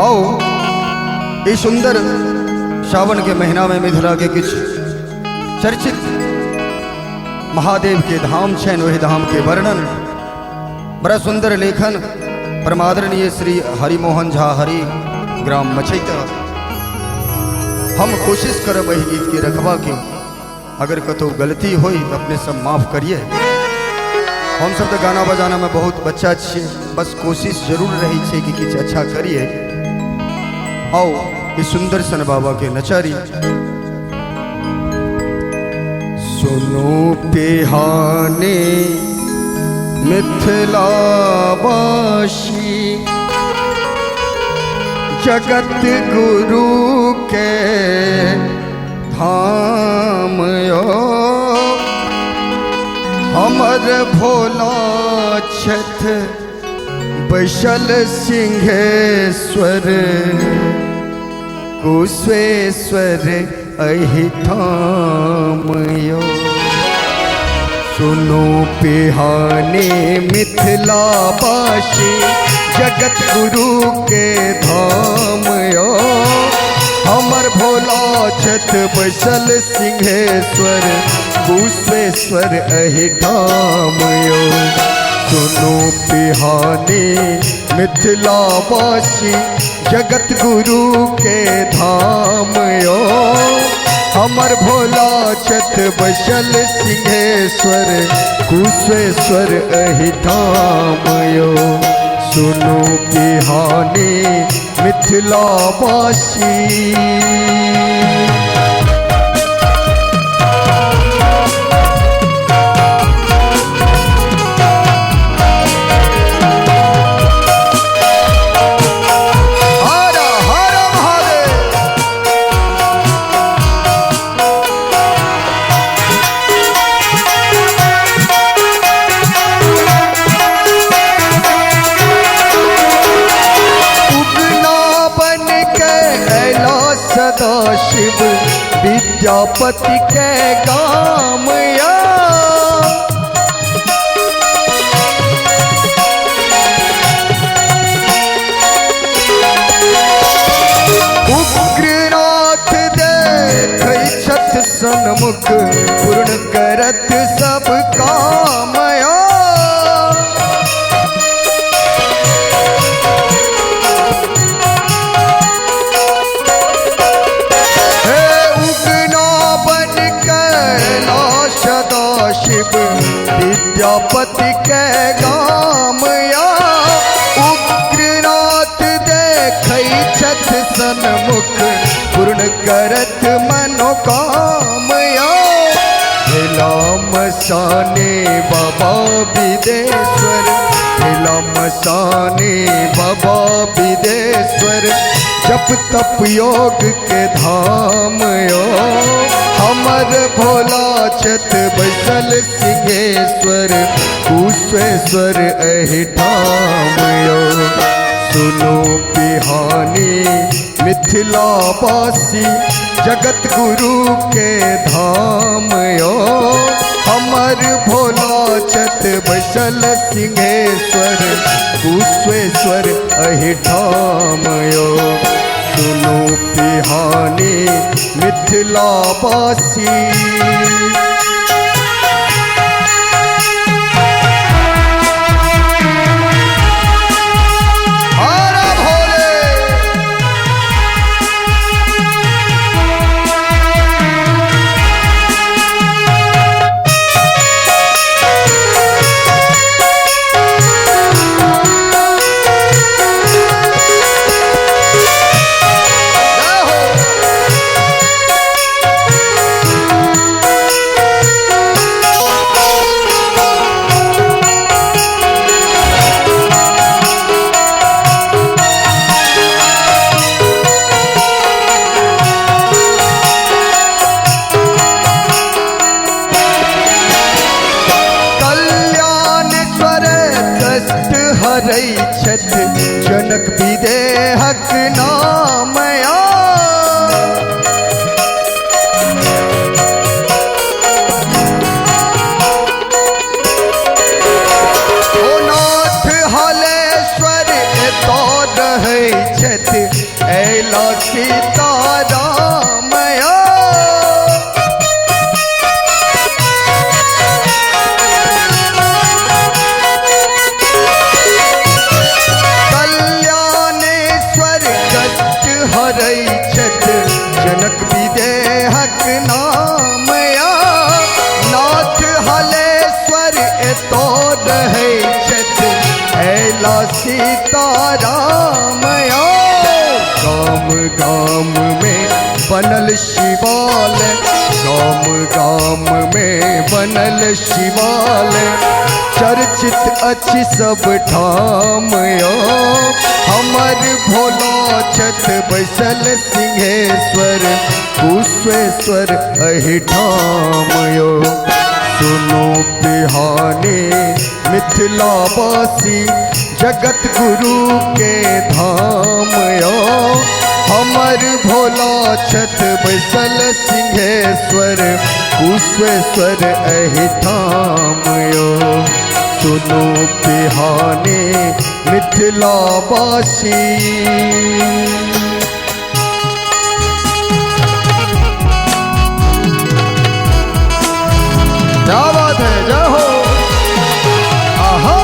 आओ इस सुंदर सावन के महीना में मिथिला के कुछ चर्चित महादेव के धाम छैन वही धाम के वर्णन बड़ा सुंदर लेखन परमादरणीय श्री हरिमोहन झा हरि ग्राम मछैता। हम कोशिश करब वही गीत के रखबा के, अगर कतो गलती होई तो अपने सब माफ करिए। हम सब तो गाना बजाना में बहुत बच्चा छे, बस कोशिश जरूर रही छे कि कुछ अच्छा करिए। आओ इस सुंदर सन बाबा के नचारी। सुनो पिहाने मिथिला वासी, जगत गुरु के धाम यो, हमर भोला छठ बैशल सिंहेश्वर, कुशेश्वर अहि धाम यो। सुनो पिहाने मिथिला वासी, जगत गुरु के धाम यो, हमर भोला छठ बैशल सिंहेश्वर, कुशेश्वर अहि धाम यो। सुनो पिहाने मिथिला वासी, जगत गुरु के धाम यो, हमर भोला छठ बैशल सिंहेश्वर, कुशेश्वर अहि धाम यो। सुनो पिहाने मिथिला वासी। शिव विद्यापति के गाम या, उग्रनाथ देख छत सन्मुख, पूर्ण करत सब काम या। शिव विद्यापति के गाम या, उग्रनाथ देख छठ सन्मुख, पूर्ण करत मनोकाम या। मसाने बाबा विदेश्वर, मसाने बाबा विदेश्वर, जप तप योग के धाम यो, हमर भोला छठ बैशल सिंहेश्वर, कुशेश्वर अहि धाम यो। सुनो पिहाने मिथिला वासी, जगत गुरु के धाम यो, हमर भोला छठ बैशल सिंहेश्वर, कुशेश्वर अहि धाम यो। सुनो पिहाने मिथिला वासी। छठ जनक विदेहक नाम या, ओ नाथ हलेश्वर तोर रहे छत ऐला सीताराम कल्याणेश्वर कष्ट हरै छत जनक विदेहक नाम नाथ हलेश्वर एतो रहे छत ऐला सीताराम गाम गाम में बनल शिवालय गाम गाम में बनल शिवालय चर्चित अच्छी सब ठाम हमर भोला छत बैसल सिंहेश्वर कुशेश्वर अहि ठाम सुनो बिहाने मिथिलावासी जगत गुरु के धाम हमर भोला छत बैसल सिंहेश्वर कुशेश्वर अहि ठाम सुनो बिहाने मिथिलावासी क्या बात है, जय हो। आहा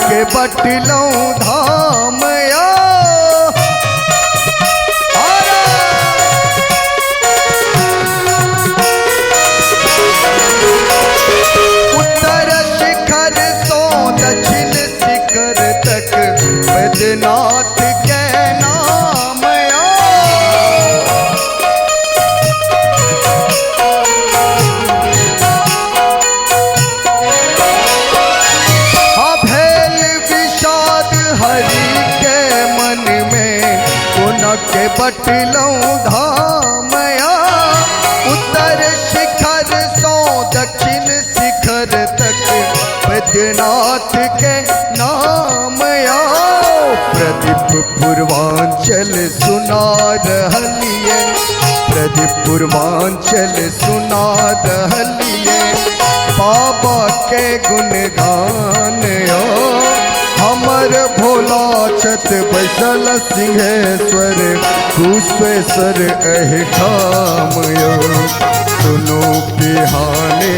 के बटलौं धाम उत्तर शिखर सो दक्षिण शिखर तक बैद्यनाथ के नाम के बटलौं धाम उत्तर शिखर सो दक्षिण शिखर तक बैद्यनाथ के नाम प्रदीप पूर्वांचल सुना रहलिए प्रदीप पूर्वांचल सुना रहलिए बाबा के गुणगान हमर भोला छत बैसल सिंहेश्वर कुशेश्वर अहि ठाम सुनो बिहाने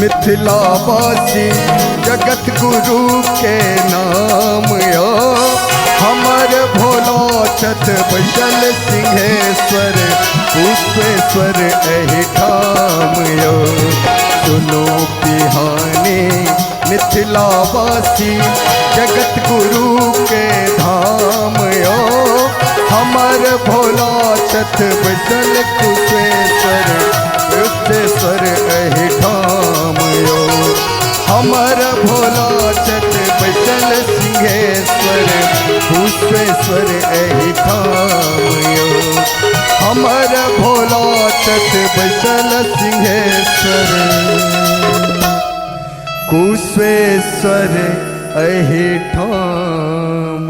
मिथिलावासी जगत गुरु के नाम हमर भोला छत बैसल सिंहेश्वर कुशेश्वर अहि ठाम सुनो बिहाने मिथिलावासी जगत गुरु के धाम हमर भोला छत बैसल कुशेश्वर कुशेश्वर अहि ठाम हमर भोला छत बैसल सिंहेश्वर कुशेश्वर अहि ठाम हमर भोला छत बैसल सिंहेश्वर कुशेश्वर अहि ठाम